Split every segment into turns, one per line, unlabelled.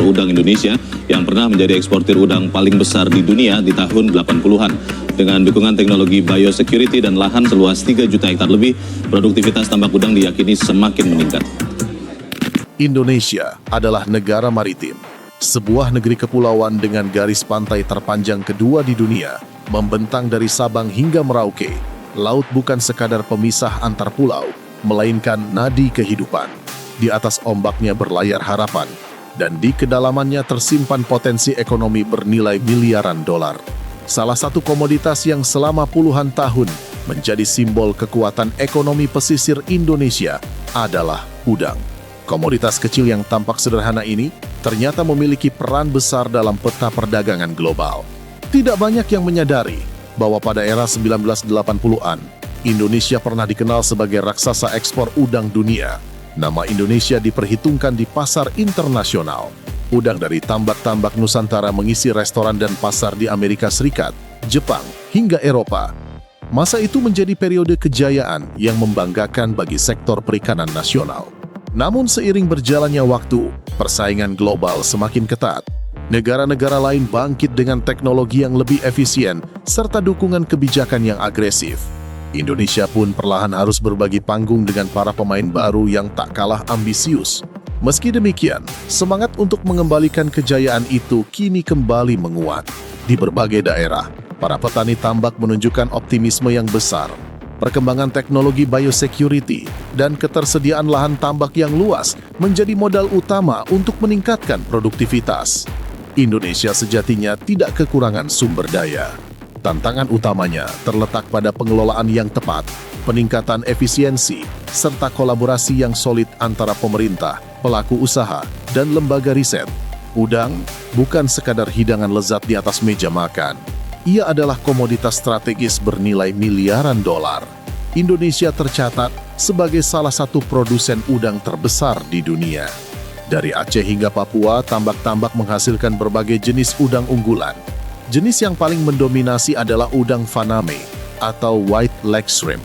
udang Indonesia yang pernah menjadi eksportir udang paling besar di dunia di tahun 80-an. Dengan dukungan teknologi biosecurity dan lahan seluas 3 juta hektar lebih, produktivitas tambak udang diyakini semakin meningkat.
Indonesia adalah negara maritim, sebuah negeri kepulauan dengan garis pantai terpanjang kedua di dunia, membentang dari Sabang hingga Merauke. Laut bukan sekadar pemisah antar pulau, melainkan nadi kehidupan. Di atas ombaknya berlayar harapan, dan di kedalamannya tersimpan potensi ekonomi bernilai miliaran dolar. Salah satu komoditas yang selama puluhan tahun menjadi simbol kekuatan ekonomi pesisir Indonesia adalah udang. Komoditas kecil yang tampak sederhana ini ternyata memiliki peran besar dalam peta perdagangan global. Tidak banyak yang menyadari bahwa pada era 1980-an, Indonesia pernah dikenal sebagai raksasa ekspor udang dunia. Nama Indonesia diperhitungkan di pasar internasional. Udang dari tambak-tambak Nusantara mengisi restoran dan pasar di Amerika Serikat, Jepang, hingga Eropa. Masa itu menjadi periode kejayaan yang membanggakan bagi sektor perikanan nasional. Namun seiring berjalannya waktu, persaingan global semakin ketat. Negara-negara lain bangkit dengan teknologi yang lebih efisien serta dukungan kebijakan yang agresif. Indonesia pun perlahan harus berbagi panggung dengan para pemain baru yang tak kalah ambisius. Meski demikian, semangat untuk mengembalikan kejayaan itu kini kembali menguat. Di berbagai daerah, para petani tambak menunjukkan optimisme yang besar. Perkembangan teknologi biosecurity dan ketersediaan lahan tambak yang luas menjadi modal utama untuk meningkatkan produktivitas. Indonesia sejatinya tidak kekurangan sumber daya. Tantangan utamanya terletak pada pengelolaan yang tepat, peningkatan efisiensi, serta kolaborasi yang solid antara pemerintah, pelaku usaha, dan lembaga riset. Udang bukan sekadar hidangan lezat di atas meja makan. Ia adalah komoditas strategis bernilai miliaran dolar. Indonesia tercatat sebagai salah satu produsen udang terbesar di dunia. Dari Aceh hingga Papua, tambak-tambak menghasilkan berbagai jenis udang unggulan. Jenis yang paling mendominasi adalah udang faname atau white leg shrimp.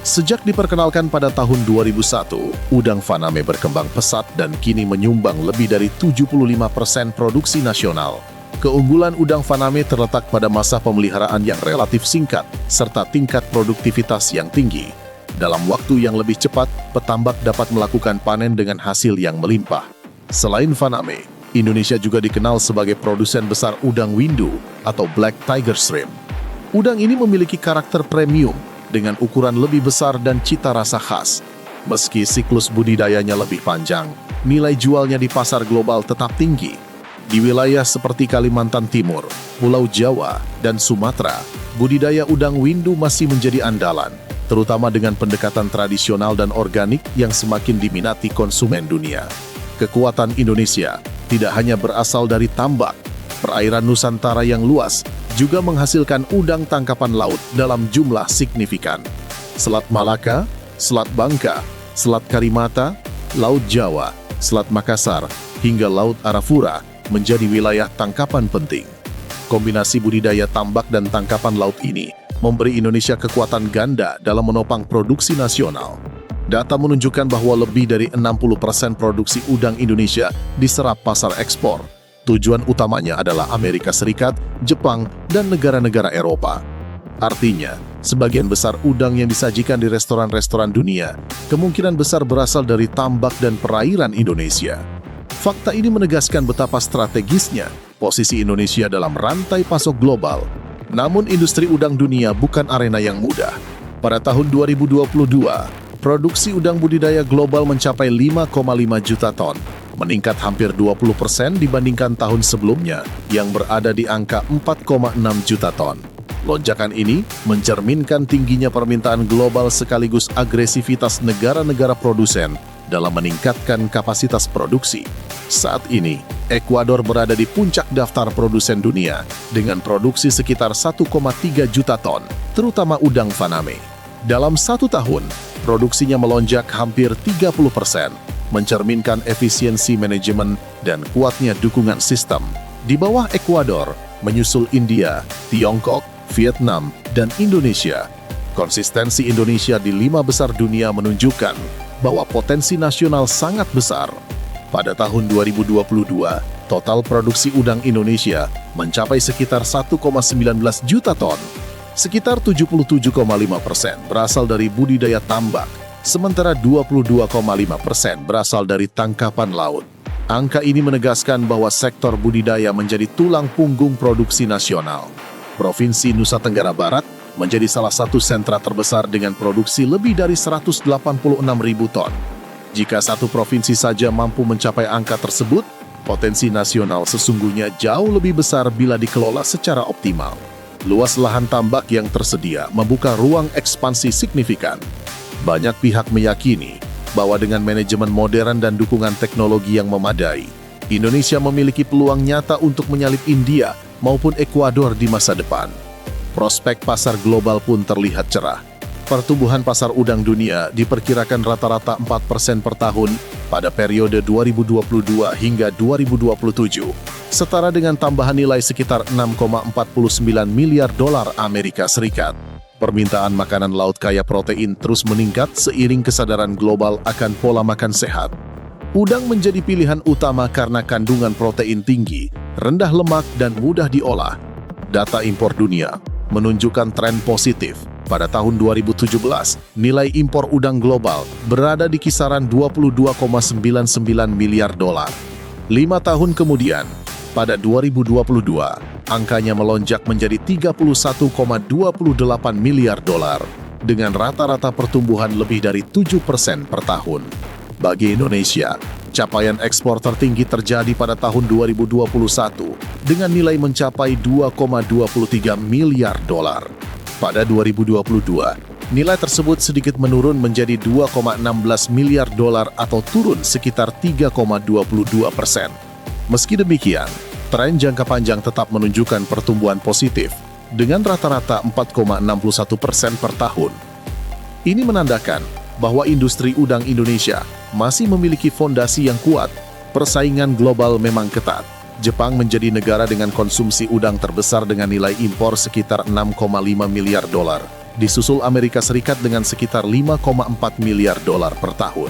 Sejak diperkenalkan pada tahun 2001, udang faname berkembang pesat dan kini menyumbang lebih dari 75% produksi nasional. Keunggulan udang faname terletak pada masa pemeliharaan yang relatif singkat serta tingkat produktivitas yang tinggi. Dalam waktu yang lebih cepat, petambak dapat melakukan panen dengan hasil yang melimpah. Selain faname, Indonesia juga dikenal sebagai produsen besar udang windu atau black tiger shrimp. Udang ini memiliki karakter premium dengan ukuran lebih besar dan cita rasa khas. Meski siklus budidayanya lebih panjang, nilai jualnya di pasar global tetap tinggi. Di wilayah seperti Kalimantan Timur, Pulau Jawa, dan Sumatera, budidaya udang windu masih menjadi andalan, terutama dengan pendekatan tradisional dan organik yang semakin diminati konsumen dunia. Kekuatan Indonesia tidak hanya berasal dari tambak. Perairan Nusantara yang luas juga menghasilkan udang tangkapan laut dalam jumlah signifikan. Selat Malaka, Selat Bangka, Selat Karimata, Laut Jawa, Selat Makassar, hingga Laut Arafura menjadi wilayah tangkapan penting. Kombinasi budidaya tambak dan tangkapan laut ini memberi Indonesia kekuatan ganda dalam menopang produksi nasional. Data menunjukkan bahwa lebih dari 60% produksi udang Indonesia diserap pasar ekspor. Tujuan utamanya adalah Amerika Serikat, Jepang, dan negara-negara Eropa. Artinya, sebagian besar udang yang disajikan di restoran-restoran dunia kemungkinan besar berasal dari tambak dan perairan Indonesia. Fakta ini menegaskan betapa strategisnya posisi Indonesia dalam rantai pasok global. Namun industri udang dunia bukan arena yang mudah. Pada tahun 2022, produksi udang budidaya global mencapai 5,5 juta ton, meningkat hampir 20% dibandingkan tahun sebelumnya yang berada di angka 4,6 juta ton. Lonjakan ini mencerminkan tingginya permintaan global sekaligus agresivitas negara-negara produsen dalam meningkatkan kapasitas produksi. Saat ini, Ekuador berada di puncak daftar produsen dunia dengan produksi sekitar 1,3 juta ton, terutama udang faname. Dalam 1 tahun, produksinya melonjak hampir 30%, mencerminkan efisiensi manajemen dan kuatnya dukungan sistem. Di bawah Ekuador, menyusul India, Tiongkok, Vietnam, dan Indonesia. Konsistensi Indonesia di 5 besar dunia menunjukkan bahwa potensi nasional sangat besar. Pada tahun 2022, Total produksi udang Indonesia mencapai sekitar 1,19 juta ton. Sekitar 77,5% berasal dari budidaya tambak, sementara 22,5% berasal dari tangkapan laut. Angka ini menegaskan bahwa sektor budidaya menjadi tulang punggung produksi nasional. Provinsi Nusa Tenggara Barat menjadi salah satu sentra terbesar dengan produksi lebih dari 186.000 ton. Jika satu provinsi saja mampu mencapai angka tersebut, potensi nasional sesungguhnya jauh lebih besar bila dikelola secara optimal. Luas lahan tambak yang tersedia membuka ruang ekspansi signifikan. Banyak pihak meyakini bahwa dengan manajemen modern dan dukungan teknologi yang memadai, Indonesia memiliki peluang nyata untuk menyalip India maupun Ekuador di masa depan. Prospek pasar global pun terlihat cerah. Pertumbuhan pasar udang dunia diperkirakan rata-rata 4% per tahun pada periode 2022 hingga 2027, setara dengan tambahan nilai sekitar 6,49 miliar dolar Amerika Serikat. Permintaan makanan laut kaya protein terus meningkat seiring kesadaran global akan pola makan sehat. Udang menjadi pilihan utama karena kandungan protein tinggi, rendah lemak, dan mudah diolah. Data impor dunia menunjukkan tren positif. Pada tahun 2017, nilai impor udang global berada di kisaran 22,99 miliar dolar. 5 tahun kemudian, pada 2022, angkanya melonjak menjadi 31,28 miliar dolar dengan rata-rata pertumbuhan lebih dari 7% per tahun. Bagi Indonesia, capaian ekspor tertinggi terjadi pada tahun 2021 dengan nilai mencapai 2,23 miliar dolar. Pada 2022, nilai tersebut sedikit menurun menjadi 2,16 miliar dolar atau turun sekitar 3,22%. Meski demikian, tren jangka panjang tetap menunjukkan pertumbuhan positif dengan rata-rata 4,61% per tahun. Ini menandakan bahwa industri udang Indonesia masih memiliki fondasi yang kuat. Persaingan global memang ketat. Jepang menjadi negara dengan konsumsi udang terbesar dengan nilai impor sekitar 6,5 miliar dolar. Disusul Amerika Serikat dengan sekitar 5,4 miliar dolar per tahun.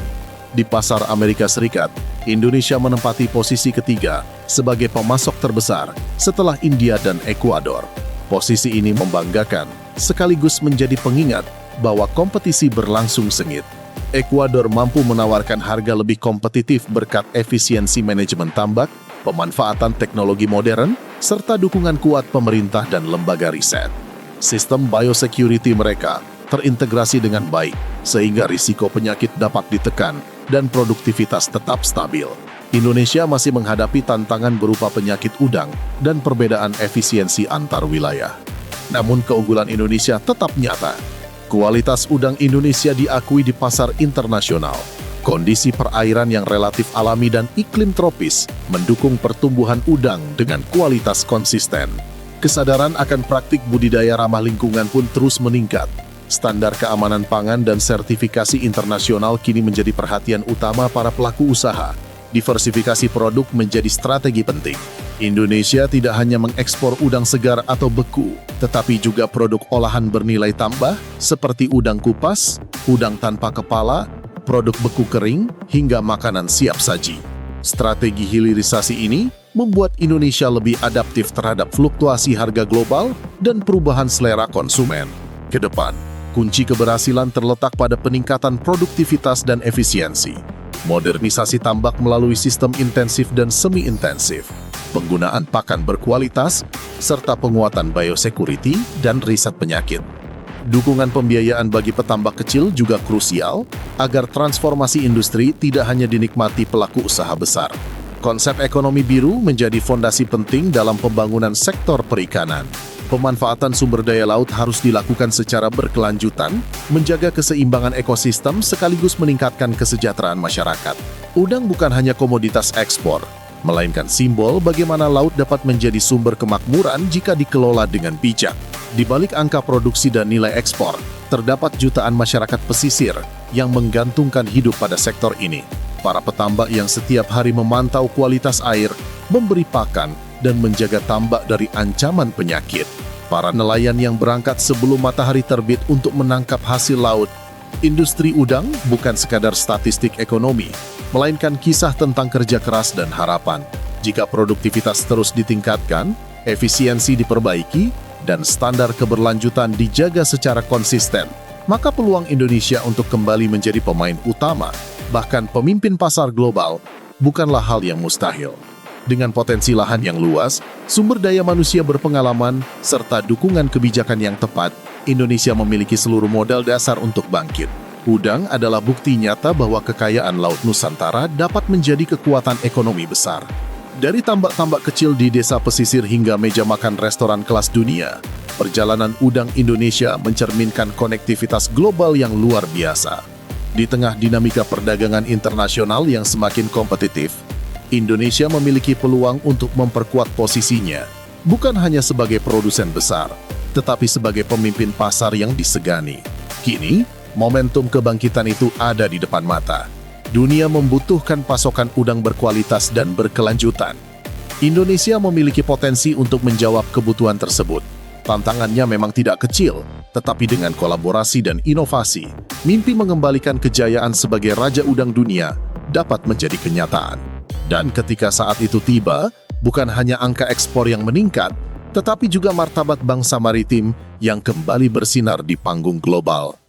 Di pasar Amerika Serikat, Indonesia menempati posisi ketiga sebagai pemasok terbesar setelah India dan Ekuador. Posisi ini membanggakan, sekaligus menjadi pengingat bahwa kompetisi berlangsung sengit. Ekuador mampu menawarkan harga lebih kompetitif berkat efisiensi manajemen tambak, pemanfaatan teknologi modern, serta dukungan kuat pemerintah dan lembaga riset. Sistem biosecurity mereka terintegrasi dengan baik, sehingga risiko penyakit dapat ditekan dan produktivitas tetap stabil. Indonesia masih menghadapi tantangan berupa penyakit udang dan perbedaan efisiensi antar wilayah. Namun keunggulan Indonesia tetap nyata. Kualitas udang Indonesia diakui di pasar internasional. Kondisi perairan yang relatif alami dan iklim tropis mendukung pertumbuhan udang dengan kualitas konsisten. Kesadaran akan praktik budidaya ramah lingkungan pun terus meningkat. Standar keamanan pangan dan sertifikasi internasional kini menjadi perhatian utama para pelaku usaha. Diversifikasi produk menjadi strategi penting. Indonesia tidak hanya mengekspor udang segar atau beku, tetapi juga produk olahan bernilai tambah seperti udang kupas, udang tanpa kepala, produk beku kering, hingga makanan siap saji. Strategi hilirisasi ini membuat Indonesia lebih adaptif terhadap fluktuasi harga global dan perubahan selera konsumen. Ke depan, kunci keberhasilan terletak pada peningkatan produktivitas dan efisiensi, modernisasi tambak melalui sistem intensif dan semi-intensif, penggunaan pakan berkualitas, serta penguatan biosecurity dan riset penyakit. Dukungan pembiayaan bagi petambak kecil juga krusial agar transformasi industri tidak hanya dinikmati pelaku usaha besar. Konsep ekonomi biru menjadi fondasi penting dalam pembangunan sektor perikanan. Pemanfaatan sumber daya laut harus dilakukan secara berkelanjutan, menjaga keseimbangan ekosistem sekaligus meningkatkan kesejahteraan masyarakat. Udang bukan hanya komoditas ekspor, melainkan simbol bagaimana laut dapat menjadi sumber kemakmuran jika dikelola dengan bijak. Di balik angka produksi dan nilai ekspor, terdapat jutaan masyarakat pesisir yang menggantungkan hidup pada sektor ini. Para petambak yang setiap hari memantau kualitas air, memberi pakan, dan menjaga tambak dari ancaman penyakit. Para nelayan yang berangkat sebelum matahari terbit untuk menangkap hasil laut. Industri udang bukan sekadar statistik ekonomi, melainkan kisah tentang kerja keras dan harapan. Jika produktivitas terus ditingkatkan, efisiensi diperbaiki, dan standar keberlanjutan dijaga secara konsisten, maka peluang Indonesia untuk kembali menjadi pemain utama, bahkan pemimpin pasar global, bukanlah hal yang mustahil. Dengan potensi lahan yang luas, sumber daya manusia berpengalaman, serta dukungan kebijakan yang tepat, Indonesia memiliki seluruh modal dasar untuk bangkit. Udang adalah bukti nyata bahwa kekayaan Laut Nusantara dapat menjadi kekuatan ekonomi besar. Dari tambak-tambak kecil di desa pesisir hingga meja makan restoran kelas dunia, perjalanan udang Indonesia mencerminkan konektivitas global yang luar biasa. Di tengah dinamika perdagangan internasional yang semakin kompetitif, Indonesia memiliki peluang untuk memperkuat posisinya, bukan hanya sebagai produsen besar, tetapi sebagai pemimpin pasar yang disegani. Kini, momentum kebangkitan itu ada di depan mata. Dunia membutuhkan pasokan udang berkualitas dan berkelanjutan. Indonesia memiliki potensi untuk menjawab kebutuhan tersebut. Tantangannya memang tidak kecil, tetapi dengan kolaborasi dan inovasi, mimpi mengembalikan kejayaan sebagai Raja Udang Dunia dapat menjadi kenyataan. Dan ketika saat itu tiba, bukan hanya angka ekspor yang meningkat, tetapi juga martabat bangsa maritim yang kembali bersinar di panggung global.